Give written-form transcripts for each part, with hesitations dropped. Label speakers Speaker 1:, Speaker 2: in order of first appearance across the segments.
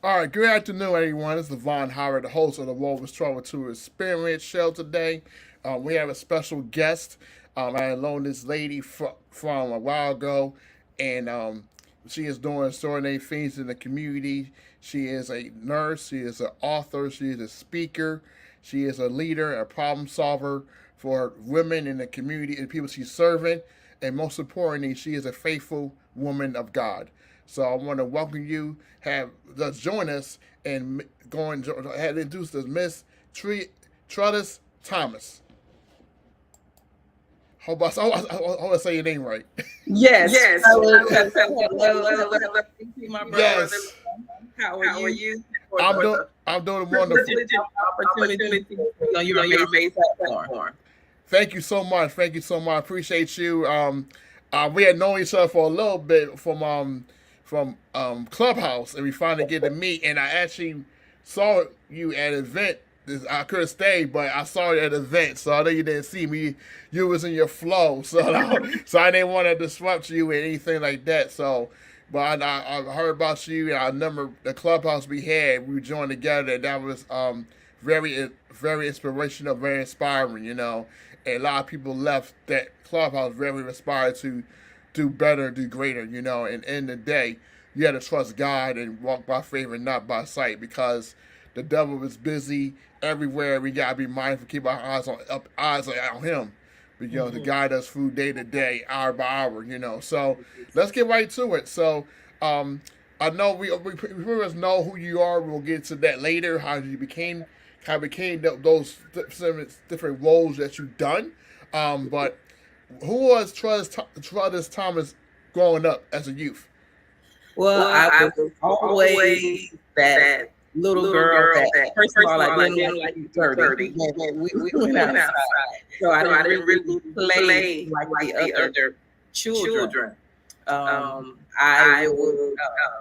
Speaker 1: All right, good afternoon, everyone. This is Levon Howard, the host of the Woven's Trouble to Experience show today. We have a special guest. I loaned this lady from a while ago, and she is doing extraordinary things in the community. She is a nurse, she is an author, she is a speaker, she is a leader, a problem solver for women in the community and people she's serving. And most importantly, she is a faithful woman of God. So I want to welcome you. Have let's join us and go and have introduced as Miss Trellis Thomas. Hope I say your name right.
Speaker 2: Yes.
Speaker 3: Yes.
Speaker 2: Hello, my brother.
Speaker 1: Yes,
Speaker 2: How are you?
Speaker 1: I'm doing wonderful.
Speaker 2: Opportunity on your amazing platform.
Speaker 1: Thank you so much. Thank you so much. I appreciate you. We had known each other for a little bit from Clubhouse, and we finally get to meet. And I actually saw you at an event. I could have stayed, but I saw you at an event, so I know you didn't see me. You was in your flow, so I didn't want to disrupt you or anything like that. So, but I heard about you, and I remember the Clubhouse we had. We joined together, and that was very inspirational, very inspiring. And a lot of people left that Clubhouse very inspired to do better, do greater. And in the day, you had to trust God and walk by faith and not by sight, because the devil is busy everywhere. We gotta be mindful, keep our eyes on Him, to guide us through day to day, hour by hour. So let's get right to it. So I know we pretty much know who you are. We'll get to that later. How became those different roles that you've done. But who was Trellis Thomas growing up as a youth?
Speaker 2: Well, I was always that little girl that, first of all, I didn't like to be dirty. We went outside. So I didn't really play like the other children. I would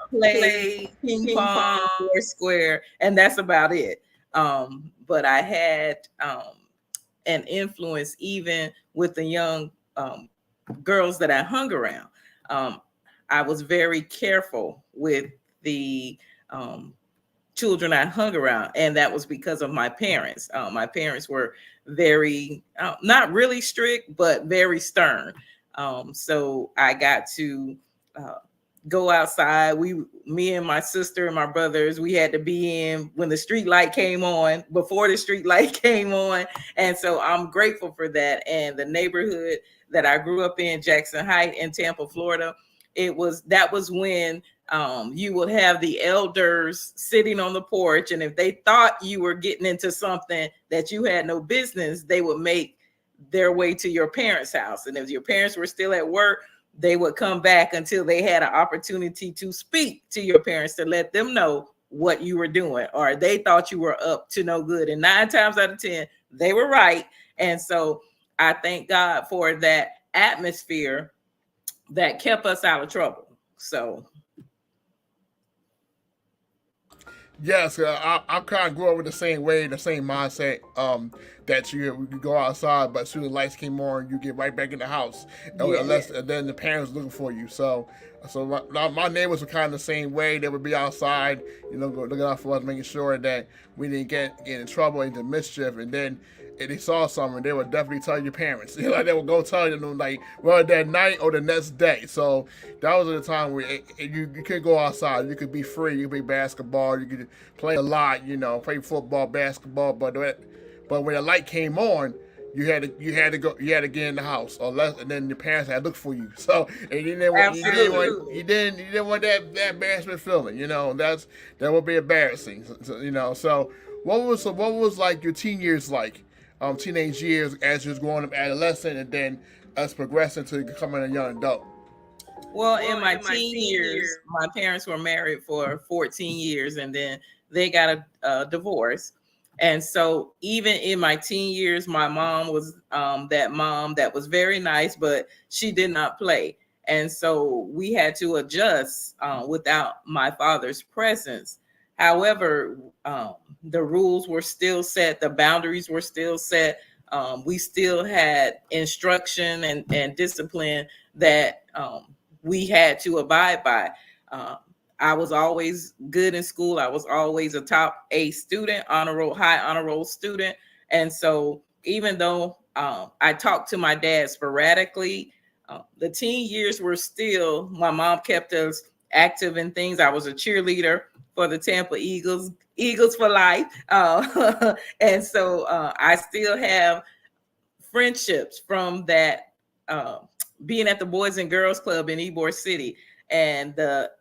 Speaker 2: play ping pong, square, and that's about it. But I had an influence even with the young girls that I hung around. I was very careful with the children I hung around, and that was because of my parents. My parents were very, not really strict, but very stern. So I got to go outside. Me and my sister and my brothers, we had to be in when the street light came on, before the street light came on. And so I'm grateful for that. And the neighborhood that I grew up in, Jackson Heights in Tampa, Florida, that was when you would have the elders sitting on the porch. And if they thought you were getting into something that you had no business, they would make their way to your parents' house. And if your parents were still at work, they would come back until they had an opportunity to speak to your parents to let them know what you were doing, or they thought you were up to no good. And 9 times out of 10, they were right. And so I thank God for that atmosphere that kept us out of trouble. So.
Speaker 1: Yes, I kind of grew up with the same way, the same mindset. That you go outside, but as soon as the lights came on, you get right back in the house, and then the parents looking for you. So my neighbors were kind of the same way. They would be outside, looking out for us, making sure that we didn't get in trouble, into mischief. And then if they saw something, they would definitely tell your parents. They would go tell them that night or the next day. So that was the time where you could go outside. You could be free. You could play basketball. You could play a lot. Play football, basketball. But when the light came on, you had to get in the house, and then your parents had to look for you. So and you didn't want that embarrassment feeling. That would be embarrassing. So what was like your teen years like? Teenage years as you was growing up, adolescent, and then us progressing to becoming a young adult.
Speaker 2: Well, in my teen years, my parents were married for 14 years, and then they got a divorce. And so even in my teen years, my mom was that mom that was very nice, but she did not play. And so we had to adjust without my father's presence. However, the rules were still set. The boundaries were still set. We still had instruction and discipline that we had to abide by. I was always good in school. I was always a top A student, high honor roll student. And so even though I talked to my dad sporadically, the teen years were still, my mom kept us active in things. I was a cheerleader for the Tampa Eagles, Eagles for life. And so I still have friendships from that, being at the Boys and Girls Club in Ybor City, and the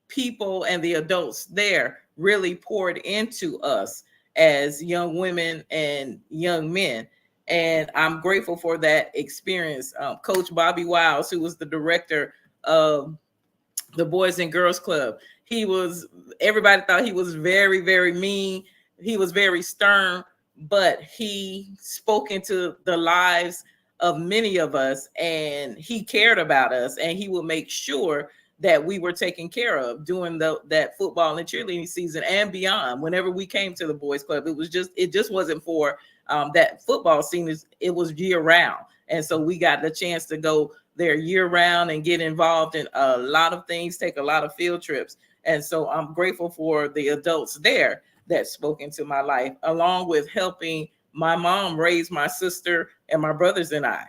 Speaker 2: people and the adults there really poured into us as young women and young men. And I'm grateful for that experience. Coach Bobby Wiles, who was the director of the Boys and Girls Club, everybody thought he was very, very mean. He was very stern, but he spoke into the lives of many of us, and he cared about us, and he would make sure that we were taken care of during that football and cheerleading season and beyond. Whenever we came to the Boys Club, it just wasn't for that football scene. It was year round. And so we got the chance to go there year round and get involved in a lot of things, take a lot of field trips. And so I'm grateful for the adults there that spoke into my life, along with helping my mom raise my sister and my brothers and I.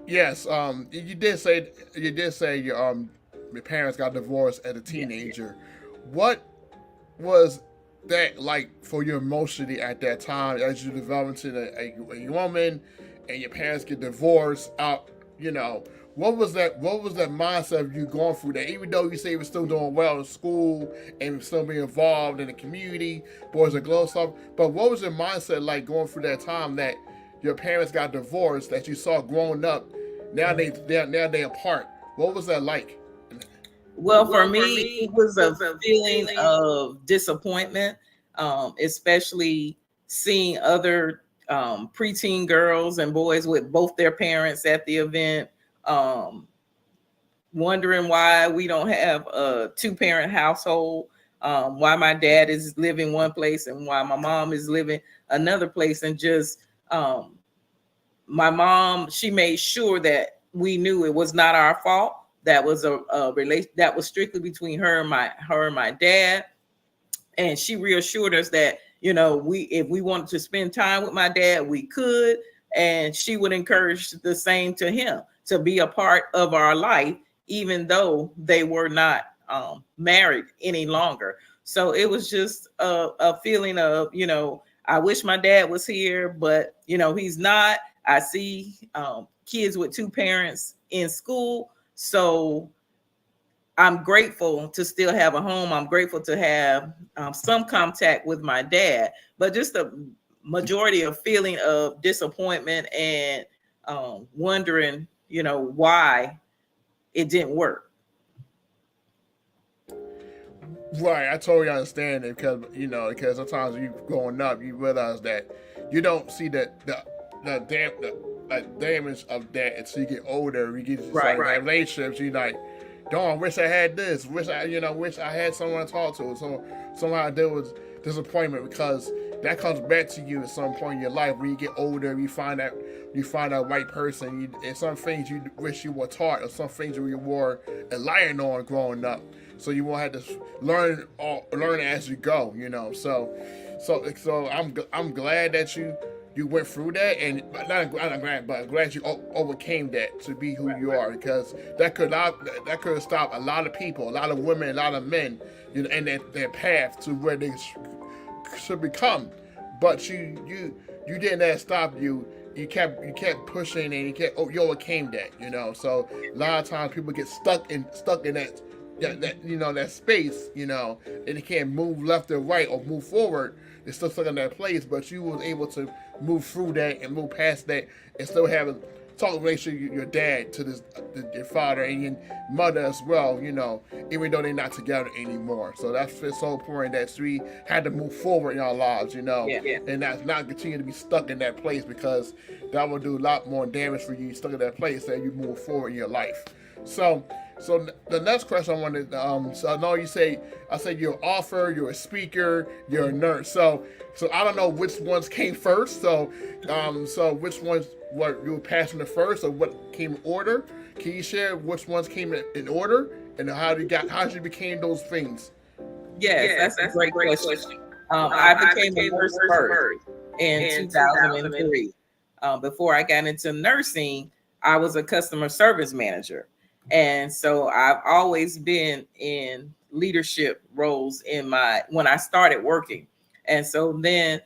Speaker 1: Yes, you did say your parents got divorced as a teenager. What was that like for you emotionally at that time as you developed into a woman and your parents get divorced out? What was that mindset of you going through that? Even though you say you were still doing well in school and still being involved in the community, Boys and Girls stuff, but what was your mindset like going through that time that your parents got divorced, that you saw growing up? Now they apart. What was that like?
Speaker 2: Well, for me, it was a feeling of disappointment, especially seeing other preteen girls and boys with both their parents at the event, wondering why we don't have a two-parent household, why my dad is living one place and why my mom is living another place. And just my mom, she made sure that we knew it was not our fault. That was a relation that was strictly between her and my dad. And she reassured us that, if we wanted to spend time with my dad, we could. And she would encourage the same to him, to be a part of our life, even though they were not married any longer. So it was just a feeling of, I wish my dad was here, but, he's not. I see kids with two parents in school. So I'm grateful to still have a home. I'm grateful to have some contact with my dad, but just a majority of feeling of disappointment and wondering, why it didn't work.
Speaker 1: Right, I totally understand it because sometimes you growing up, you realize that you don't see the damage of that until you get older. You get relationships. You like, darn, wish I had this. Wish I had someone to talk to. So somehow there was disappointment because that comes back to you at some point in your life when you get older. You find that right person. And some things you wish you were taught, or some things you were relying on growing up. So you won't have to learn as you go. So I'm glad that you went through that, and I'm glad you overcame that to be who you are, because that could have stopped a lot of people, a lot of women, a lot of men, in their path to where they should become. But you didn't let it stop you. You kept pushing, and you overcame that. So a lot of times people get stuck in that. That space, and they can't move left or right or move forward. They're still stuck in that place, but you was able to move through that and move past that and still have a talk relationship with your dad, to your father and your mother as well, even though they're not together anymore. So that's so important that we had to move forward in our lives, and that's not continue to be stuck in that place, because that will do a lot more damage for you stuck in that place than you move forward in your life. So the next question I wanted, so I know I said you're an author, you're a speaker, you're a nurse. So I don't know which ones came first. So which ones what you were passing the first, or what came in order? Can you share which ones came in order, and how you became those things?
Speaker 2: Yes,
Speaker 1: Yes,
Speaker 2: that's a
Speaker 1: that's a
Speaker 2: great
Speaker 1: great
Speaker 2: question.
Speaker 1: question.
Speaker 2: I
Speaker 1: I
Speaker 2: became a
Speaker 1: became a
Speaker 2: nurse
Speaker 1: nurse
Speaker 2: first
Speaker 1: first
Speaker 2: in
Speaker 1: in 2000.
Speaker 2: 2003. Before I got into nursing, I was a customer service manager. And so I've always been in leadership roles when I started working. And so then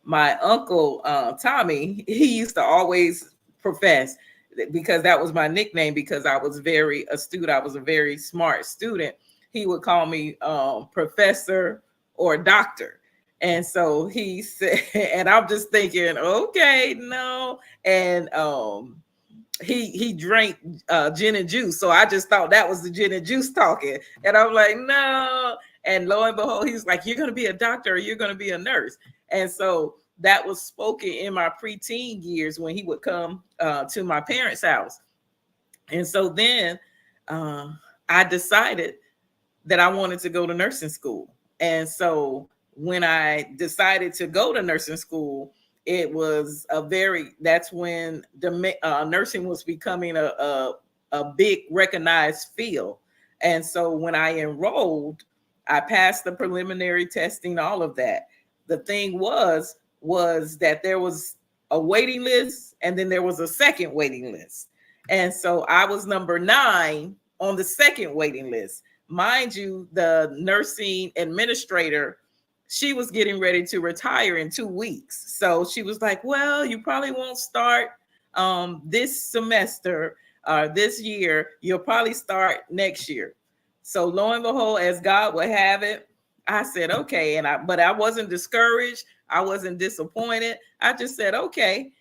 Speaker 2: my uncle, Tommy, he used to always profess, because that was my nickname, because I was very astute. I was a very smart student. He would call me professor or doctor. And so he said, and I'm just thinking, okay, no. And he drank gin and juice. So I just thought that was the gin and juice talking. And I'm like, no. And lo and behold, he's like, you're going to be a doctor or you're going to be a nurse. And so that was spoken in my preteen years when he would come to my parents' house. And so then I decided that I wanted to go to nursing school. And so when I decided to go to nursing school, that's when the nursing was becoming a big recognized field. And so when I enrolled, I passed the preliminary testing, all of that. The thing was that there was a waiting list, and then there was a second waiting list. And so I was number 9 on the second waiting list. Mind you, the nursing administrator, she was getting ready to retire in 2 weeks. So she was like, well, you probably won't start this semester, this year. You'll probably start next year. So lo and behold, as God would have it, I said, okay. But I wasn't discouraged. I wasn't disappointed. I just said, okay.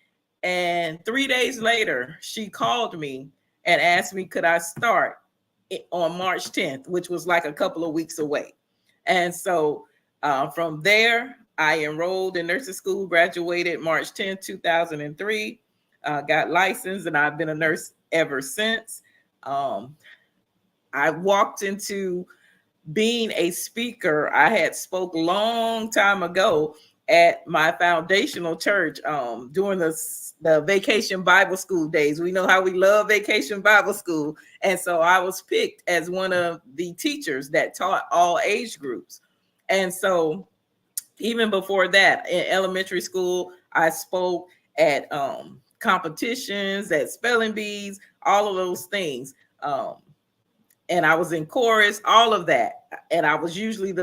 Speaker 2: And 3 days later, she called me and asked me, could I start on March 10th, which was like a couple of weeks away. And so from there, I enrolled in nursing school, graduated March 10th, 2003, got licensed, and I've been a nurse ever since. I walked into being a speaker. I had spoke long time ago at my foundational church during the vacation Bible school days. We know how we love vacation Bible school. And so I was picked as one of the teachers that taught all age groups. And so even before that, in elementary school, I spoke at competitions, at spelling bees, all of those things. And I was in chorus, all of that. And I was usually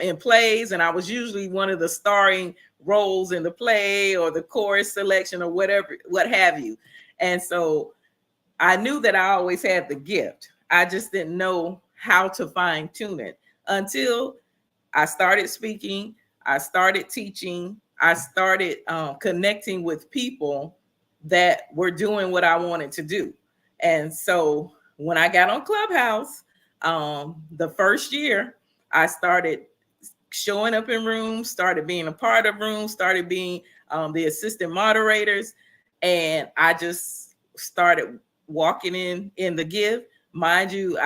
Speaker 2: in plays, and I was usually one of the starring roles in the play or the chorus selection or whatever, what have you. And so I knew that I always had the gift. I just didn't know how to fine tune it until I started speaking. I started teaching. I started connecting with people that were doing what I wanted to do. And so when I got on Clubhouse, the first year, I started showing up in rooms, started being a part of rooms, started being the assistant moderators, and I just started walking in the gift. Mind you,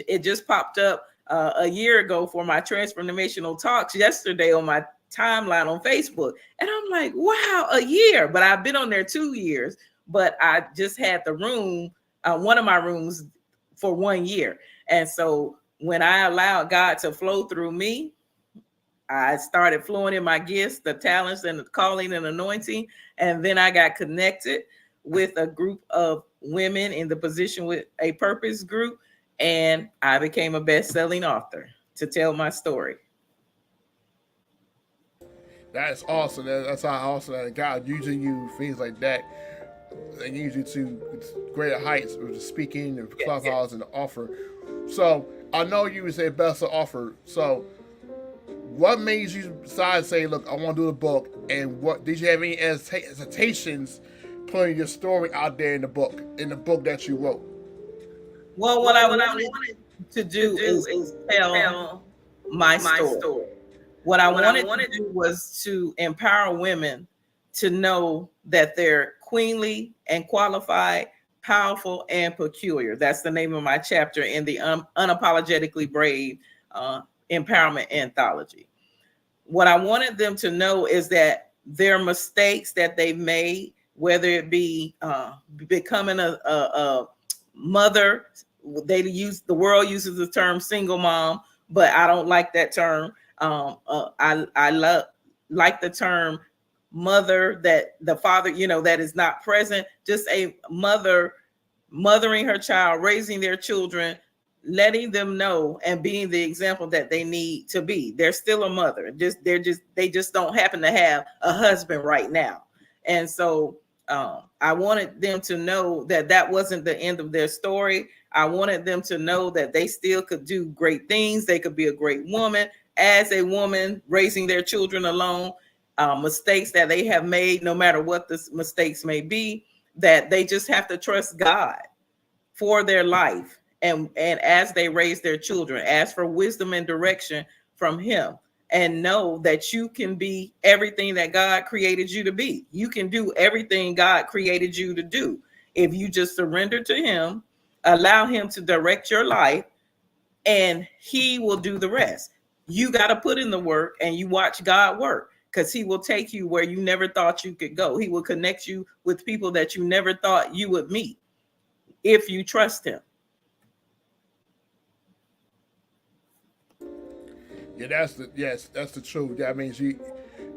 Speaker 2: it just popped up a year ago for my transformational talks yesterday on my timeline on Facebook, and I'm like, wow, a year! But I've been on there 2 years, but I just had the room, one of my rooms, for 1 year. And so when I allowed God to flow through me, I started flowing in my gifts, the talents, and the calling and anointing. And then I got connected with a group of women in the Position with a Purpose group. And I became a best-selling author to tell my story.
Speaker 1: That's awesome. That's how awesome that God using you, things like that, and use you to greater heights with the speaking and Clubhouse and the offer. So I know you was a best offer. So what made you decide to say, look, I want to do the book? And what did you have any hesitations putting your story out there in the book that you wrote?
Speaker 2: Well, what I wanted to do is tell my story. What I wanted to do was to empower women to know that they're queenly and qualified, powerful and peculiar. That's the name of my chapter in the Unapologetically Brave Empowerment Anthology. What I wanted them to know is that their mistakes that they've made, whether it be becoming a mother. The world uses the term single mom, but I don't like that term. I like the term mother, that the father, that is not present. Just a mother mothering her child, raising their children, letting them know and being the example that they need to be. They're still a mother. They just don't happen to have a husband right now. And so I wanted them to know that that wasn't the end of their story. I wanted them to know that they still could do great things. They could be a great woman, as a woman raising their children alone. Mistakes that they have made, no matter what the mistakes may be, that they just have to trust God for their life. And as they raise their children, ask for wisdom and direction from Him, and know that you can be everything that God created you to be. You can do everything God created you to do if you just surrender to Him, allow Him to direct your life, and He will do the rest. You got to put in the work, and you watch God work, because He will take you where you never thought you could go. He will connect you with people that you never thought you would meet if you trust Him.
Speaker 1: Yeah, that's the truth. That means you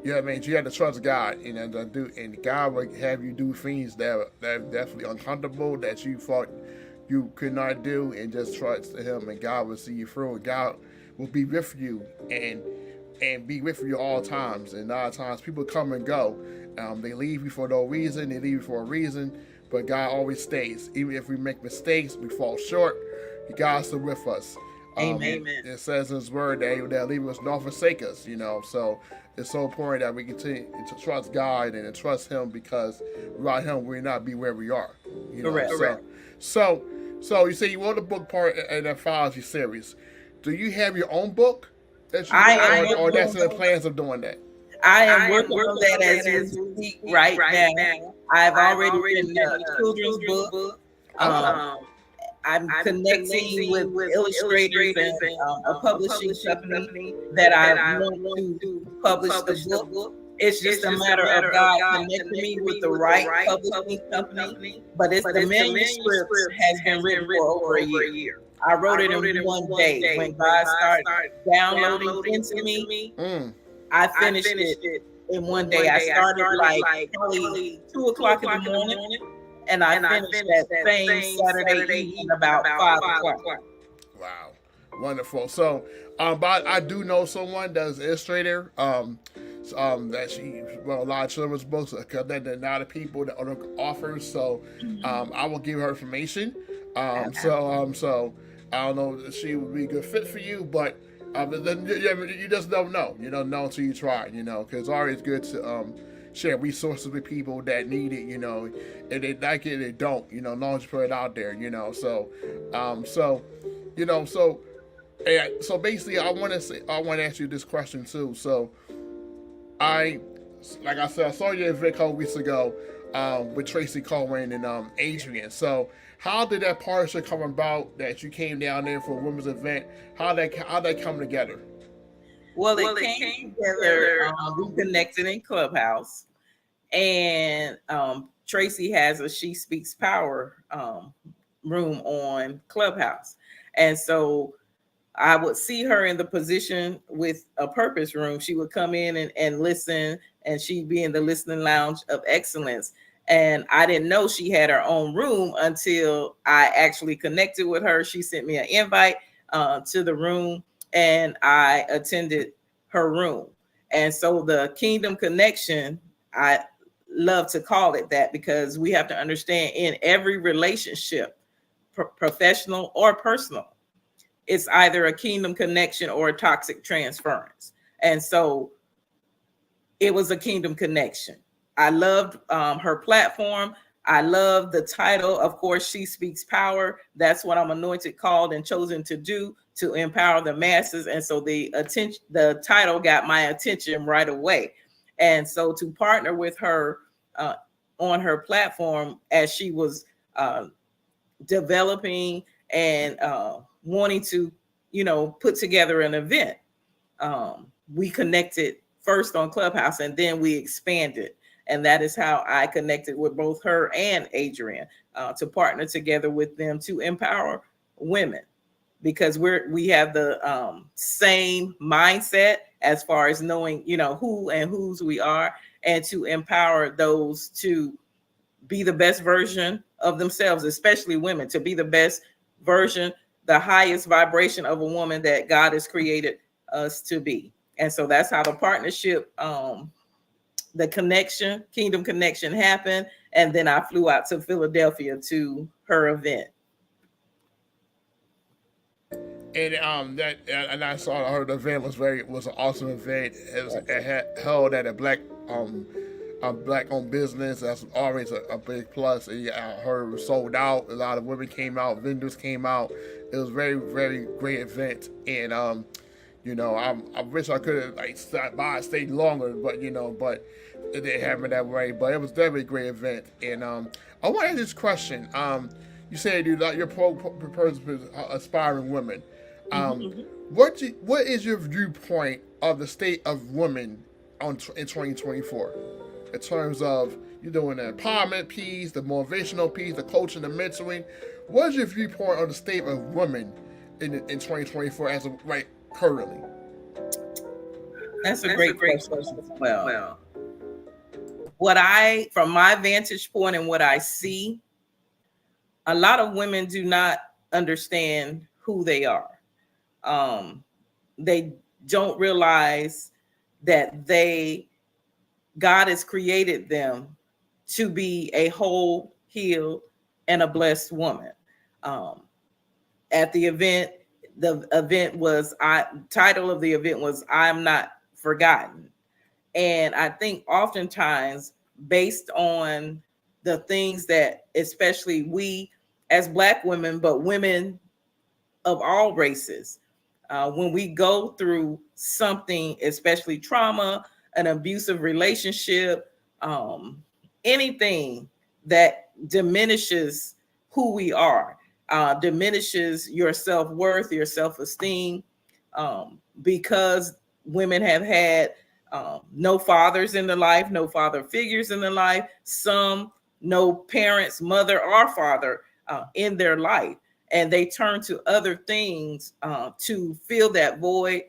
Speaker 1: have to trust God, and God will have you do things that are definitely uncomfortable, that you thought you could not do, and just trust Him, and God will see you through. And God will be with you and be with you all times. And a lot of times people come and go. They leave you for no reason. They leave you for a reason, but God always stays. Even if we make mistakes, we fall short, God's still with us.
Speaker 2: Amen.
Speaker 1: It says in His word that He'll leave us nor forsake us. So it's so important that we continue to trust God and to trust Him, because without Him we will not be where we are.
Speaker 2: Correct.
Speaker 1: So you say you wrote a book part in the anthology series. Do you have your own book? Or that's in the plans of doing that?
Speaker 2: I am working on that as we speak right now. I've already written a children's book. I'm connecting with illustrators and a publishing company that I want to publish the book. It's just a matter of God connecting me with the right publishing company. But the manuscript has been written for over a year. I wrote it in one day. When God started downloading into me, I finished it in one day. I started like probably 2 o'clock in the morning, and I finished that same Saturday evening about 5 o'clock.
Speaker 1: Wow, wonderful. So, but I do know someone that's an illustrator. That a lot of children's books, because they're not the people that are authors. So, I will give her information. So I don't know if she would be a good fit for you, but then you just don't know. You don't know until you try. Because it's always good to share resources with people that need it. And they like it, they don't. As long as you put it out there. So basically, I want to ask you this question too. So, like I said, I saw you a couple weeks ago with Tracy Cohen and Adrian. So, how did that partnership come about? That you came down there for a women's event? How that come together?
Speaker 2: Well, it came together. We connected in Clubhouse, and Tracy has a She Speaks Power room on Clubhouse, and so I would see her in the position with a purpose room. She would come in and listen, and she'd be in the listening lounge of excellence. And I didn't know she had her own room until I actually connected with her. She sent me an invite to the room, and I attended her room. And so the Kingdom Connection, I love to call it that, because we have to understand in every relationship, professional or personal, it's either a kingdom connection or a toxic transference. And so it was a kingdom connection. I loved her platform. I love the title. Of course, She Speaks Power. That's what I'm anointed, called, and chosen to do, to empower the masses. And so the title got my attention right away. And so to partner with her on her platform as she was developing and wanting to, put together an event, we connected first on Clubhouse, and then we expanded. And that is how I connected with both her and Adrian, to partner together with them to empower women, because we have the same mindset as far as knowing, who and whose we are, and to empower those to be the best version of themselves, especially women, to be the best version, the highest vibration of a woman that God has created us to be. And so that's how the partnership, the connection, Kingdom Connection happened. And then I flew out to Philadelphia to her event.
Speaker 1: And I saw her event was an awesome event. It held at a black owned business. That's always a big plus. And her sold out. A lot of women came out, vendors came out. It was very, very great event. And I wish I could have stopped by and stayed longer, but it didn't happen that way. But it was definitely a great event. And I want to ask this question. You said you're aspiring women. What is your viewpoint of the state of women in 2024, in terms of you doing the empowerment piece, the motivational piece, the coaching, the mentoring? What is your viewpoint on the state of women in 2024 as of right currently?
Speaker 2: That's a great question as well. From my vantage point and what I see, a lot of women do not understand who they are. They don't realize that God has created them to be a whole, healed, and a blessed woman. At the event, title of the event was "I'm Not Forgotten." And I think oftentimes, based on the things that especially we as Black women, but women of all races, when we go through something, especially trauma, an abusive relationship, anything that diminishes who we are, diminishes your self-worth, your self-esteem, because women have had no fathers in their life, no father figures in their life, some no parents, mother or father in their life. And they turn to other things to fill that void,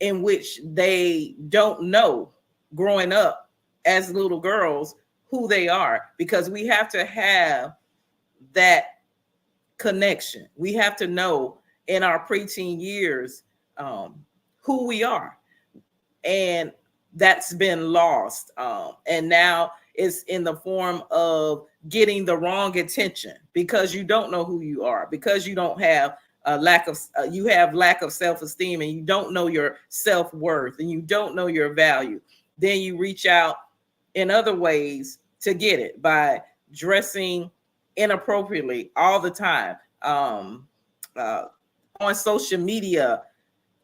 Speaker 2: in which they don't know growing up as little girls who they are, because we have to have that connection. We have to know in our preteen years who we are. And that's been lost. And now it's in the form of getting the wrong attention, because you don't know who you are, because you don't have lack of self-esteem, and you don't know your self-worth, and you don't know your value. Then you reach out in other ways to get it, by dressing inappropriately all the time, on social media,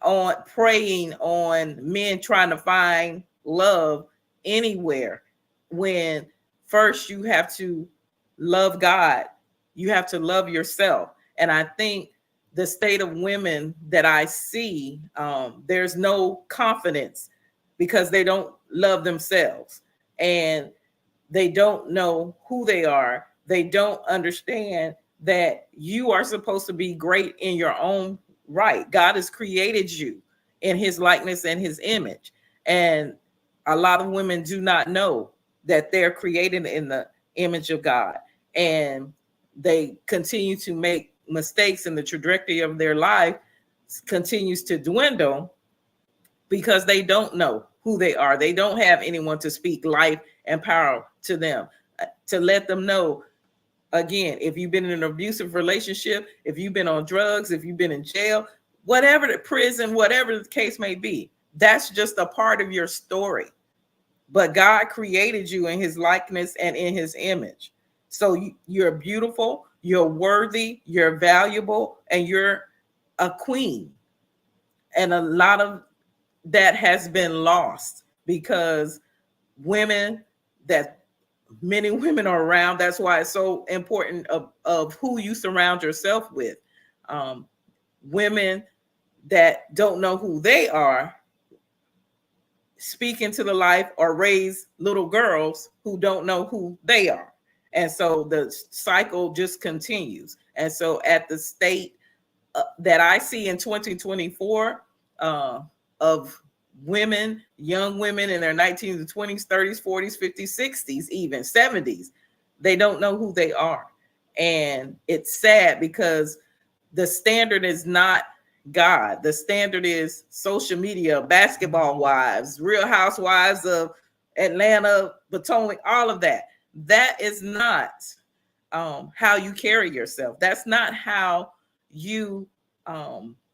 Speaker 2: on preying on men trying to find love anywhere, when first you have to love God, you have to love yourself. And I think the state of women that I see, there's no confidence, because they don't love themselves, and they don't know who they are. They don't understand that you are supposed to be great in your own right. God has created you in his likeness and his image. And a lot of women do not know that they're created in the image of God. And they continue to make mistakes, and the trajectory of their life continues to dwindle, because they don't know who they are. They don't have anyone to speak life and power to them, to let them know, again, if you've been in an abusive relationship, if you've been on drugs, if you've been in jail, whatever the prison, whatever the case may be, that's just a part of your story. But God created you in his likeness and in his image. So you're beautiful, you're worthy, you're valuable, and you're a queen. And a lot of that has been lost, because many women are around. That's why it's so important of who you surround yourself with. Women that don't know who they are speak into the life or raise little girls who don't know who they are. And so the cycle just continues. And so at the state that I see in 2024 of women, young women in their 19s and 20s, 30s, 40s, 50s, 60s, even 70s, they don't know who they are. And it's sad because the standard is not God. The standard is social media, basketball wives, Real Housewives of Atlanta, Potomac, all of that. That is not how you carry yourself. That's not how you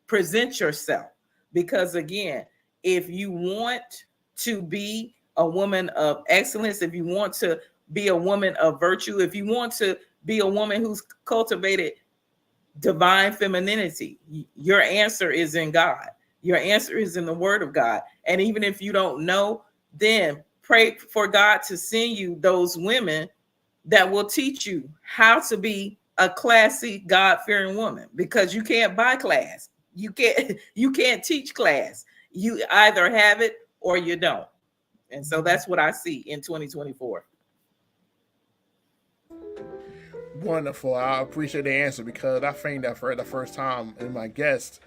Speaker 2: present yourself. Because again, if you want to be a woman of excellence, if you want to be a woman of virtue, if you want to be a woman who's cultivated divine femininity, your answer is in God. Your answer is in the word of God. And even if you don't know, then pray for God to send you those women that will teach you how to be a classy, God-fearing woman, because you can't buy class. You can't teach class. You either have it or you don't. And so that's what I see in 2024.
Speaker 1: Wonderful. I appreciate the answer, because I think that for the first time in my guest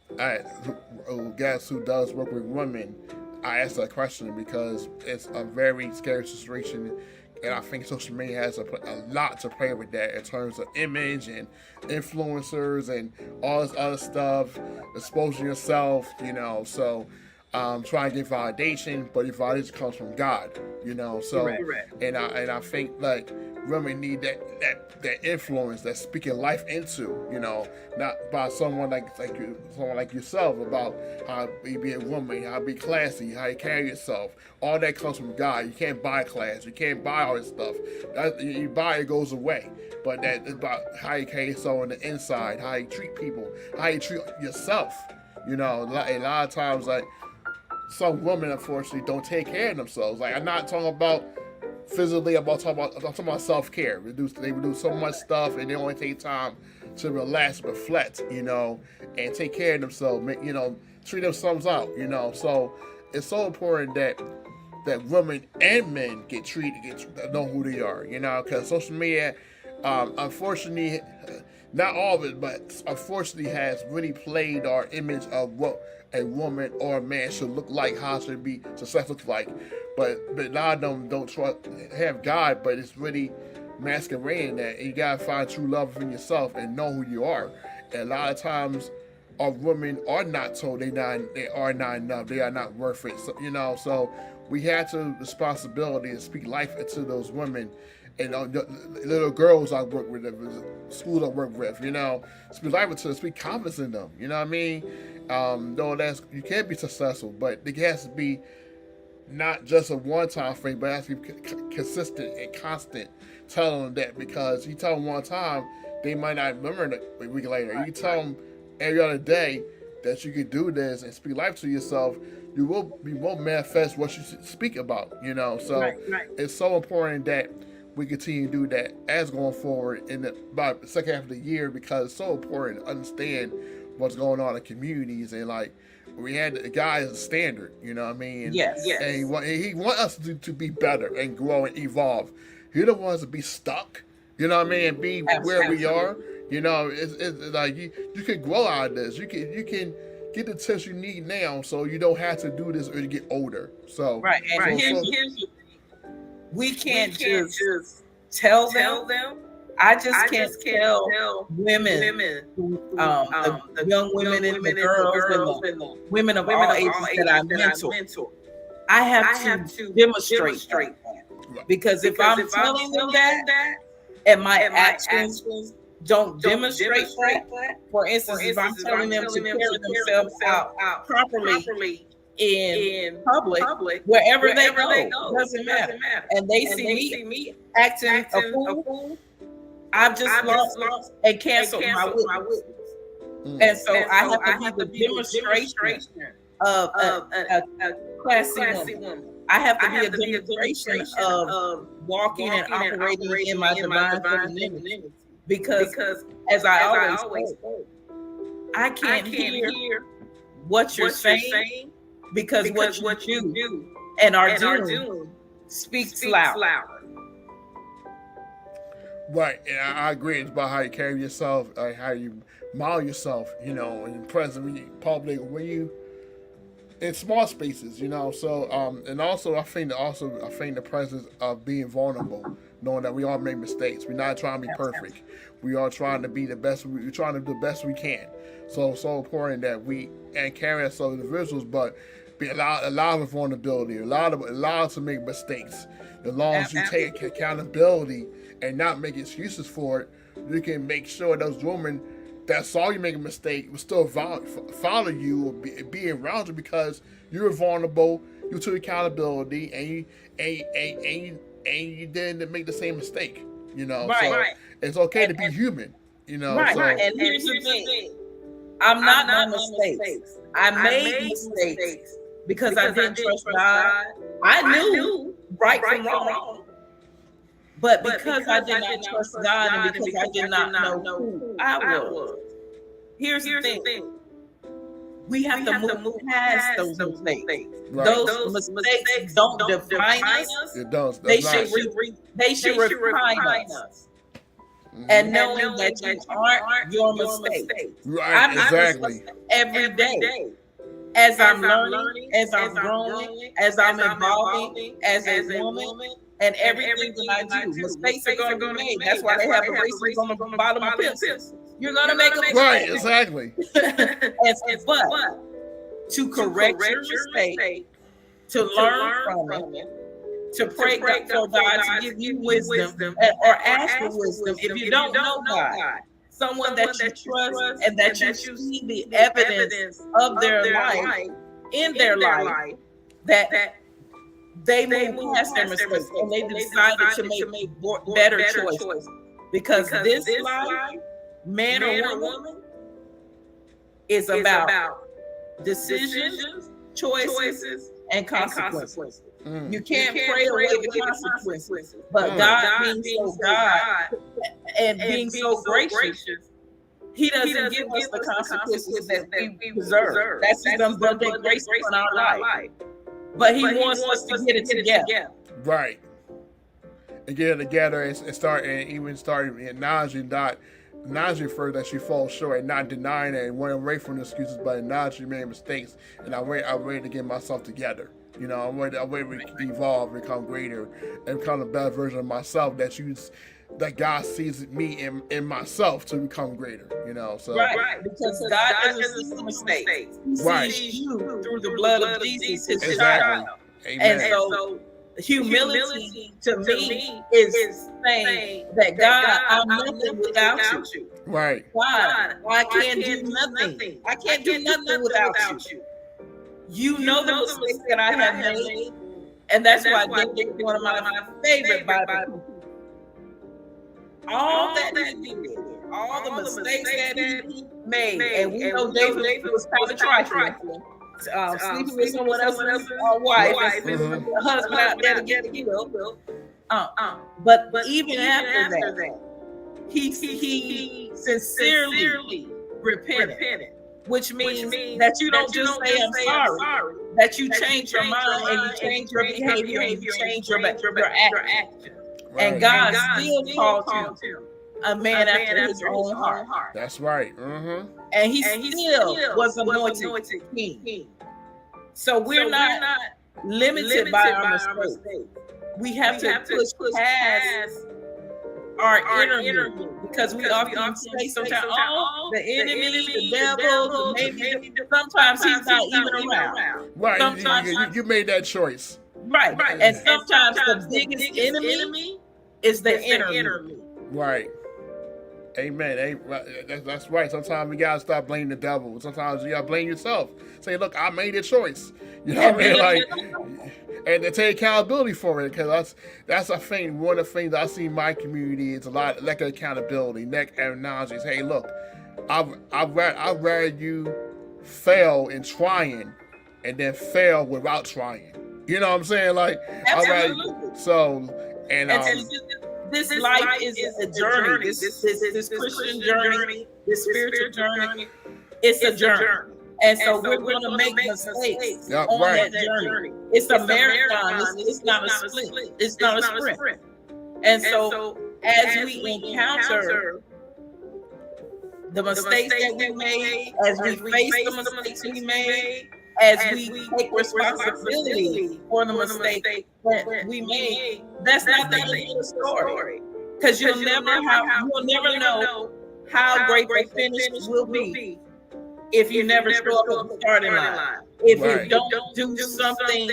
Speaker 1: who does work with women, I asked that question because it's a very scary situation. And I think social media has a lot to play with that in terms of image and influencers and all this other stuff, exposing yourself, so trying to get validation, but your validation comes from God, so correct. And I think like women need that influence, that speaking life into, not by someone like yourself, about how you be a woman, how you be classy, how you carry yourself. All that comes from God. You can't buy class. You can't buy all this stuff. You buy it, goes away. But that is about how you carry yourself on the inside, how you treat people, how you treat yourself. A lot of times, like, some women unfortunately don't take care of themselves. Like, I'm not talking about physically, I'm talking about self-care. They do so much stuff, and they only take time to relax, reflect, and take care of themselves. Treat themselves out. So it's so important that women and men get know who they are. Because social media, unfortunately, not all of it, but unfortunately has really played our image of what a woman or a man should look like, how should be success look like. But a lot of them don't have God, but it's really masquerading that. And you gotta find true love in yourself and know who you are. And a lot of times, our women are not told they are not enough, they are not worth it. So we have the responsibility to speak life into those women. And the little girls I work with, the schools I work with, speak life into them, speak confidence in them. You know what I mean? No, you can't be successful, but it has to be not just a one-time thing, but it has to be consistent and constant. Telling them that, because you tell them one time, they might not remember it a week later. You tell them every other day that you can do this and speak life to yourself, you will manifest what you speak about. So right. It's so important that we continue to do that as going forward about the second half of the year, because it's so important to understand what's going on in communities. And like, we had the guy as a standard, you know what I mean? And, yes. And he want us to be better and grow and evolve. He don't want us to be stuck, you know what I mean, and be where we are. It's like you can grow out of this. You can get the tips you need now, so you don't have to do this when you get older. So
Speaker 2: right. And here's we can't just tell them. I just can't tell women, the young women and the girls and the women of all ages that I mentor. I have to demonstrate that. Because if I'm telling them that and my actions don't demonstrate that, for instance, if I'm telling them to carry themselves out properly in public, wherever they go, doesn't matter. And they see me acting a fool, I've just lost and canceled my witness. And so I have to be the demonstration of a classy woman. I have to be a demonstration of walking and operating in my divine femininity. Because as I always say, I can't hear what you're saying because what you do and are doing speaks loud.
Speaker 1: Right, and I agree. It's about how you carry yourself, how you model yourself, you know, in present, when you public, when you in small spaces, you know. So, and also I think the presence of being vulnerable, knowing that we all make mistakes. We're not trying to be perfect. We are trying to be the best. We're trying to do the best we can. So important that we and carry ourselves individuals, but be allowed of vulnerability, allowed to make mistakes. As long as you take accountability and not make excuses for it, you can make sure those women that saw you make a mistake will still follow you or be around you because you were vulnerable, you took accountability, and you didn't make the same mistake. You know, so it's okay to be human. You know,
Speaker 2: right. And here's the thing: I'm not my mistakes. I made mistakes because I didn't trust God. I knew right from wrong. But because I did not trust God and because I did not know who I was, here's the thing. We have to move past those mistakes. Right. Those mistakes don't define us.
Speaker 1: It does.
Speaker 2: They should refine us. Mm-hmm. And knowing that you aren't your mistake.
Speaker 1: Right, exactly.
Speaker 2: Every day. As I'm learning, as I'm growing, as I'm evolving as a woman, and everything that I do, mistakes are going to be made. That's why they have erasers on the bottom of pencils. You're going to make a mistake.
Speaker 1: Right, exactly.
Speaker 2: But to correct your mistake, to learn from it, to pray for God to give you wisdom or ask for wisdom. If you don't know God, someone that you trust and that you see the evidence of their life, in their life, that they move past their mistakes and they decided to make better choices. Because this life, man or woman, is about decisions, choices, and consequences. You can't pray away the consequences, but God being so God and being so gracious, He doesn't give us the consequences that we deserve. That's His abundant grace in our life. But he wants us to get it together.
Speaker 1: Right. And get it together and start acknowledging first that she falls short and not denying it and running away from the excuses, but acknowledging made mistakes. And I'm ready to get myself together. You know, I'm ready to evolve, become greater, and become a better version of myself that God sees me in myself to become greater, you know. So
Speaker 2: because God doesn't see mistakes. He sees you through the blood of Jesus, His child.
Speaker 1: Amen.
Speaker 2: And so humility to me is saying that God, I'm nothing without you.
Speaker 1: Right.
Speaker 2: God, I can't do nothing. I can't do nothing without you. You know the mistakes that I have made, and that's why David is one of my favorite Bible. All that he did, all the mistakes that he made, and we know David was kind of trifling, sleeping with someone else's wife, and husband out there to get killed. But even after that, he sincerely repented, which means that you don't just say I'm sorry, that you change your mind and you change your behavior and you change your action. Right. And God still called you a man after His own heart.
Speaker 1: That's right. Mm-hmm.
Speaker 2: And he still was anointed king. So we're not limited by our mistakes. We have to push past our inner me, because we often say sometimes, the enemy, the devil, maybe sometimes he's not even around.
Speaker 1: Right. Sometimes you made that choice.
Speaker 2: Right. And sometimes the biggest enemy is the inner me.
Speaker 1: Right. Amen. That's right. Sometimes we gotta stop blaming the devil. Sometimes you gotta blame yourself. Say, look, I made a choice. You know what I mean? Like, and to take accountability for it, because that's a thing. One of the things I see in my community is a lot of lack of accountability, lack of acknowledgement. Hey, look, I'd rather you fail in trying and then fail without trying. You know what I'm saying? Like,
Speaker 2: this life is a journey. This Christian journey, this spiritual journey, it's a journey. And so we're going to make mistakes on that journey. It's a marathon. It's not a split. It's not a sprint. And so as we encounter the mistakes that we made, as we face the mistakes we made, as we take responsibility for the mistake that we made, that's not the end of the story. Because you'll never know how great the finish will be if you never show up at the starting line. If you don't do something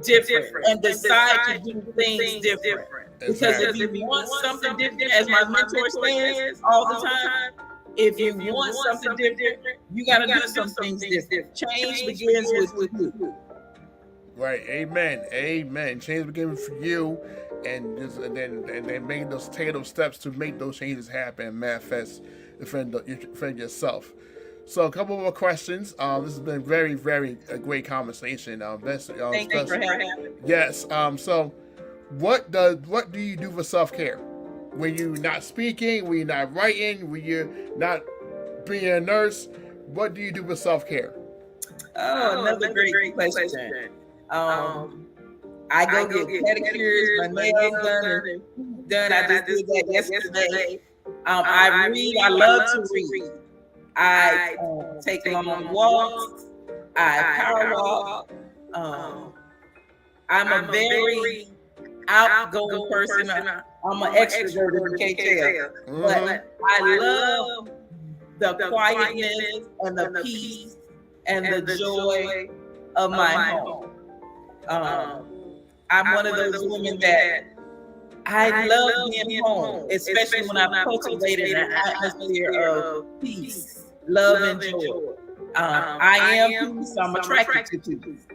Speaker 2: different and decide to do things different. Because if you want something different, as my mentor says all the time, if you want something different, you got to do some things different. Change begins with you.
Speaker 1: Right. Amen. Amen. Change begins for you, and then make take those steps to make those changes happen and manifest defend yourself. So a couple more questions. This has been very, very a great conversation.
Speaker 2: Thank you for having me.
Speaker 1: Yes. So what do you do for self-care? When you're not speaking, when you're not writing, when you're not being a nurse, what do you do for self-care?
Speaker 2: Oh, another great question. I go get pedicures, my nails done. I just did that yesterday. I read. I love to read. I take long walks. I power walk. I'm a very outgoing person. I'm an extrovert, you can't tell. But I love the quietness and the peace and the joy of my home. I'm one of those women that I love being home, especially when I've cultivated an atmosphere of peace, love, and joy. I am peace, so I'm attracted to peace.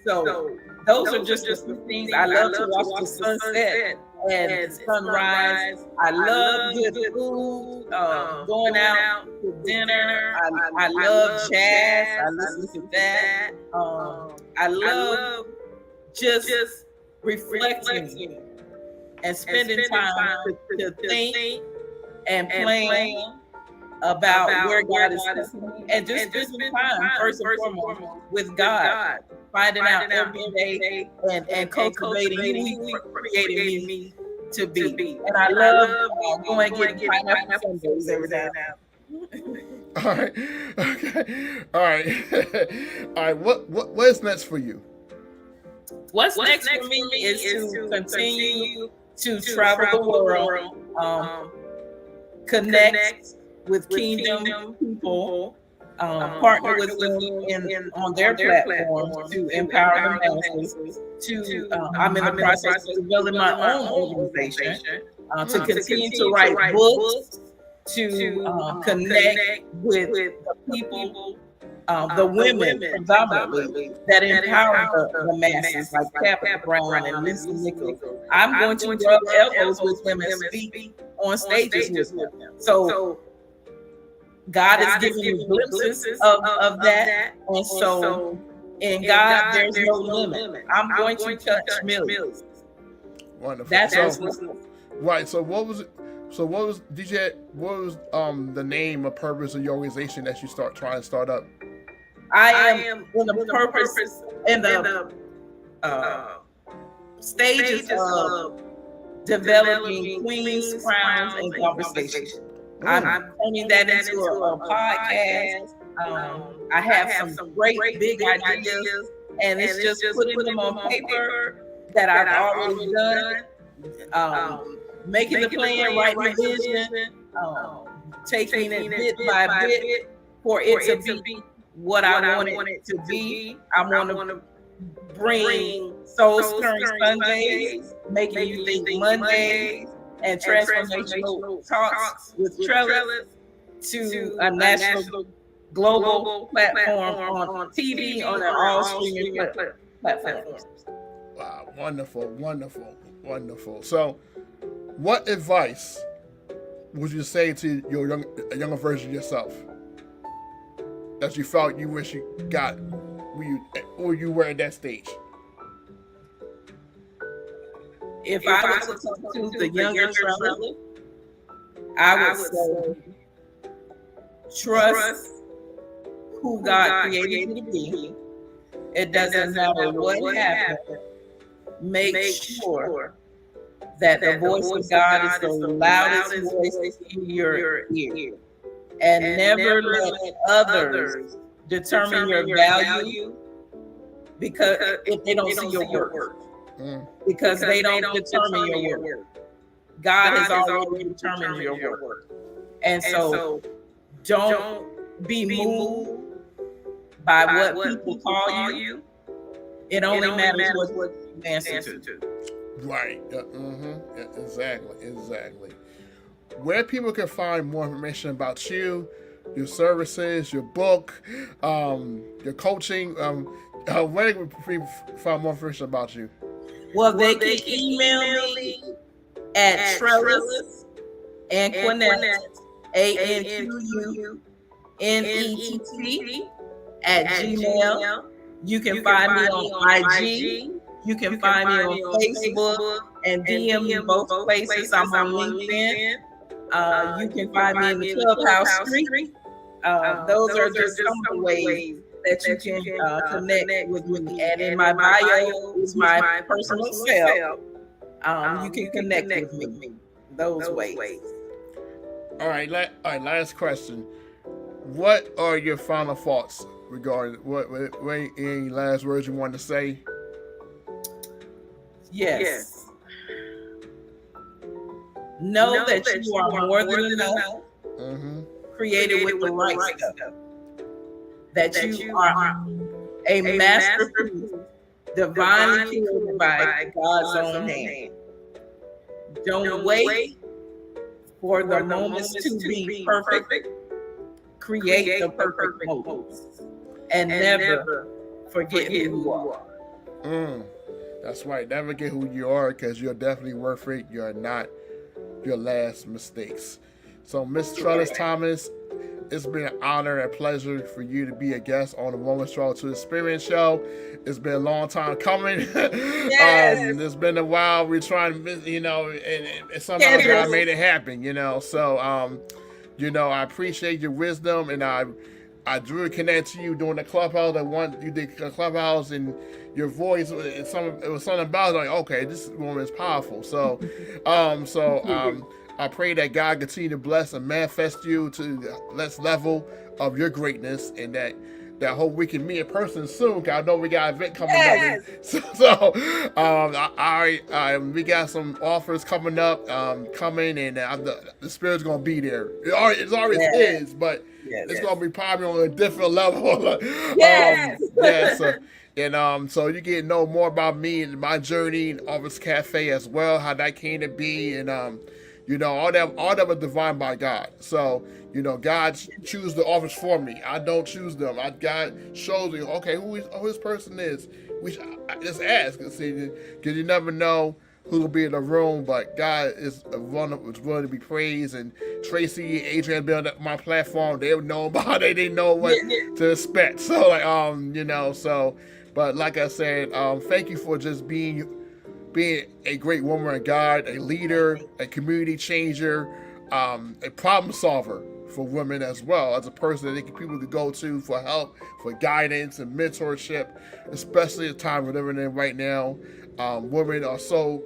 Speaker 2: So those are just the things. I love to watch the sunset and sunrise. I love good food, going out to dinner. I love jazz. I listen to that. I love just reflecting and spending time to think and plan about where God is taking me, and just spending time first and foremost with God, finding out every day and cultivating who He created me to be. And I love going and getting pineapple sundaes every now and then.
Speaker 1: All right. Okay. All right. All right. What is next for you?
Speaker 2: What's next for me is to continue to travel the world, connect with kingdom people, partner with them on their platforms to empower the masses. I'm in the process of developing my own organization to continue to write books, to connect with the people, the women predominantly that empower the masses, like Tabitha Brown and Lisa Nichols. I'm going to rub elbows with them and speak on stages with them. So God is giving me glimpses of that. And so in God, there's no limit. I'm going to touch millions.
Speaker 1: Wonderful.
Speaker 2: That's
Speaker 1: right. So what was the name or purpose of your organization that you trying to start up?
Speaker 2: I am in the purpose in the stages of developing queens, crowns, and conversation. I'm turning that into a podcast. I have some great big ideas, and it's just putting them on paper that I've already done. Making the plan, writing the vision, taking it bit by bit for it to be what I want it to be. I want to bring soul stirring Sundays, making you think Mondays, and transformational talks with Trellis to a national, global platform on TV, on all streaming platforms.
Speaker 1: Wow, wonderful. So, what advice would you say to your younger version of yourself that you felt you wish you got or you were at that stage?
Speaker 2: If I were to talk to the younger Trellis, I would say trust who God created you to be. It doesn't matter what happens. Make sure that the voice of God is the loudest voice in your ear. And never let others determine your value because if they don't see your worth. Because they don't determine your worth. God has already determined your worth. And so don't be moved by what people call you. It only matters what you answer to.
Speaker 1: Right. Exactly. Where people can find more information about you, your services, your book, your coaching, where can people find more information about you?
Speaker 2: Well, they can email me at Trellis and Quinette, ANQUNETT @gmail. You can find me on IG. You can find me on Facebook and DM me both places. I'm on LinkedIn. You can find me in the Clubhouse street. Those are just some of the ways that you can connect with me. And in my bio is my personal cell. You can connect with me those ways.
Speaker 1: All right. Last question. What are your final thoughts regarding what any last words you want to say?
Speaker 2: Yes. Know that you are more than enough. Created with the right stuff. That you are a masterpiece, divinely created by God's own hand. Don't wait for the moments to be perfect. Create the perfect moments. And never forget who you are.
Speaker 1: That's right. Never get who you are, because you're definitely worth it. You're not your last mistakes. So, Miss Trellis Thomas, it's been an honor and pleasure for you to be a guest on the Woman Struggle to Experience show. It's been a long time coming.
Speaker 2: Yes.
Speaker 1: It's been a while. We're trying to, and somehow God made it happen, So, I appreciate your wisdom, and I drew a connection to you during the Clubhouse. You did the Clubhouse, and your voice, it was something about it, like, okay, this woman is powerful. So, I pray that God continue to bless and manifest you to the next level of your greatness, and that hope we can meet in person soon. Cause I know we got an event coming up. We got some offers coming up, and the Spirit's gonna be there. It always is, but it's gonna be probably on a different level. So you get to know more about me and my journey in Office Cafe as well, how that came to be, and all that was divine by God. So, God chooses the office for me. I don't choose them. God shows me, okay, who this person is. I just ask, because you never know who will be in the room, but God is willing to be praised. And Tracy, Adrian, been on my platform. They know about it. They know what to expect. So, but like I said, thank you for just being a great woman of God, a leader, a community changer, a problem solver for women as well, as a person that people could go to for help, for guidance and mentorship, especially at the time we're living in right now. Women are so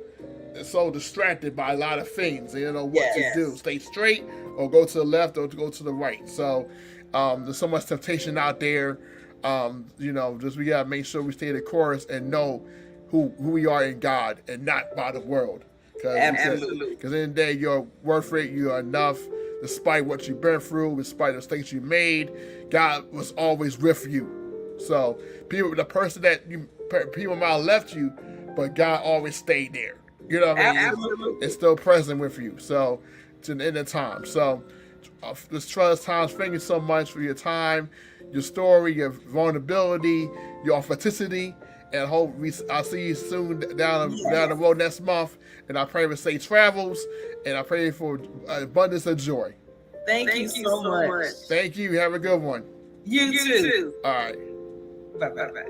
Speaker 1: distracted by a lot of things. They don't know what to do. Stay straight or go to the left or to go to the right. So there's so much temptation out there. Just we gotta make sure we stay the course and know who we are in God and not by the world.
Speaker 2: Absolutely.
Speaker 1: Because in the day, you're worth it. You are enough. Despite what you've been through, despite the mistakes you made, God was always with you. So people might have left you, but God always stayed there. You know what I mean?
Speaker 2: Absolutely.
Speaker 1: It's still present with you. So to the end of time. So this Trellis Thomas, thank you so much for your time, your story, your vulnerability, your authenticity. And hope I'll see you soon down the road next month. And I pray for safe travels. And I pray for abundance of joy.
Speaker 2: Thank you so much.
Speaker 1: Thank you. Have a good one.
Speaker 2: You too.
Speaker 1: All right.
Speaker 2: Bye.